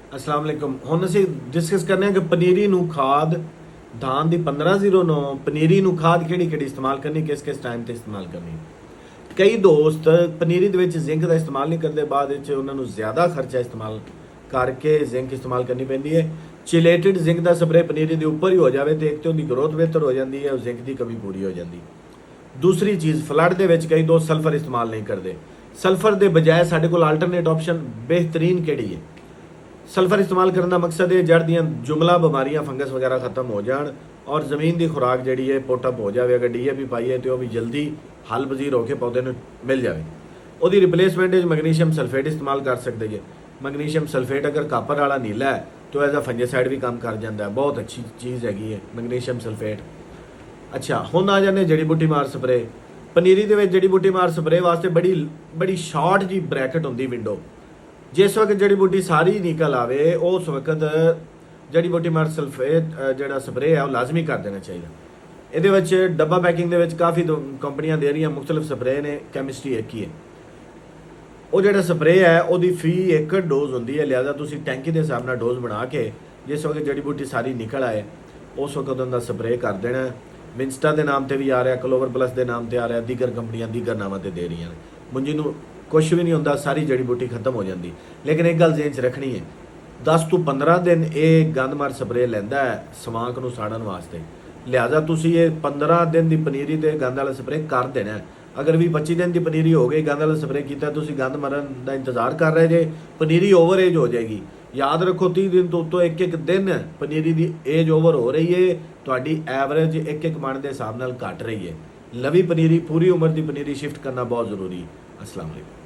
अस्सलाम वालेकुम। हुण असीं डिस्कस करने कि पनीरी नूं खाद धान दी 1509 पनीरी नूं खाद किहड़ी इस्तेमाल करनी, किस किस टाइम ते इस्तेमाल करनी। कई दोस्त पनीरी दे विच जिंक दा इस्तेमाल नहीं करते, बाद विच उन्हां नूं ज़्यादा खर्चा इस्तेमाल करके जिंक इस्तेमाल करनी पैंदी है। चिलेटेड जिंक दा स्प्रे पनीरी दे उपर ही हो जाए तो एक तो उहदी ग्रोथ बेहतर हो जाती है और जिंक की कमी पूरी हो जाती। दूसरी चीज़, फ्लड दे विच कई दोस्त सल्फर इस्तेमाल नहीं करते। सल्फर के बजाय साडे कोल आल्टरनेट ऑप्शन बेहतरीन किहड़ी है। सल्फर इस्तेमाल करने का मकसद है जड़ दियां जुमला बीमारियां फंगस वगैरह खत्म हो जाए और ज़मीन की खुराक जी है पोटअप हो जाए। अगर DAP पाइए तो वह भी जल्दी हल वजीर होकर पौधे में मिल जाए। वो रिप्लेसमेंट मैगनीशियम सल्फेट इस्तेमाल कर सकते हैं। मैगनीशियम सल्फेट अगर कापर वाला नीला है तो एज अ फंजीसाइड भी काम कर जाता है, बहुत अच्छी चीज़ हैगी है मैगनीशियम सल्फेट। अच्छा, हुण आ जाने जड़ी बूटी मार स्प्रे। पनीरी दे विच जड़ी बूटी मार स्प्रे वास्ते बड़ी बड़ी शॉर्ट जी ब्रैकेट होंदी विंडो। जिस वक्त जड़ी बूटी सारी निकल आवे उस वक्त जड़ी बूटी मार सल्फेट जो स्प्रे है वह लाजमी कर देना चाहिए। ये डब्बा पैकिंग के काफ़ी कंपनियां दे रही मुख्तलिफ स्प्रे ने, केमिस्ट्री एक ही है। वो जो स्प्रे है वो फी एक डोज होंगी है, लिहाजा तुम टैंकी के हिसाब से डोज बना के जिस वक्त जड़ी बूटी सारी निकल आए उस वक्त उनका स्प्रे कर देना। मिंस्टा के नाम से भी आ रहा, क्लोवर प्लस के नाम से आ रहा, दीगर कंपनियां दीगर नामों से दे रही हैं। मुंजी नूं कुछ भी नहीं होता, सारी जड़ी बूटी खत्म हो जाती। लेकिन एक गल जेन च रखनी है, 10 तो 15 दिन ये गंद मार स्प्रे लैंदा है समाक नूं साड़न वास्ते, लिहाजा तुसीं ये 15 दिन की पनीरी ते गंद वाला स्प्रे कर देना है। अगर भी 25 दिन की पनीरी हो गई गंद वाला स्प्रे किया, तुसीं गंद मरन का इंतजार कर रहे जे, पनीरी ओवर एज हो जाएगी। याद रखो 30 दिन तो एक एक दिन पनीरी की एज ओवर हो रही है, तुहाडी एवरेज एक एक मन के हिसाब नाल घट रही है। लवी पनीरी पूरी उम्र की पनीरी शिफ्ट करना बहुत जरूरी है। अस्सलाम वालेकुम।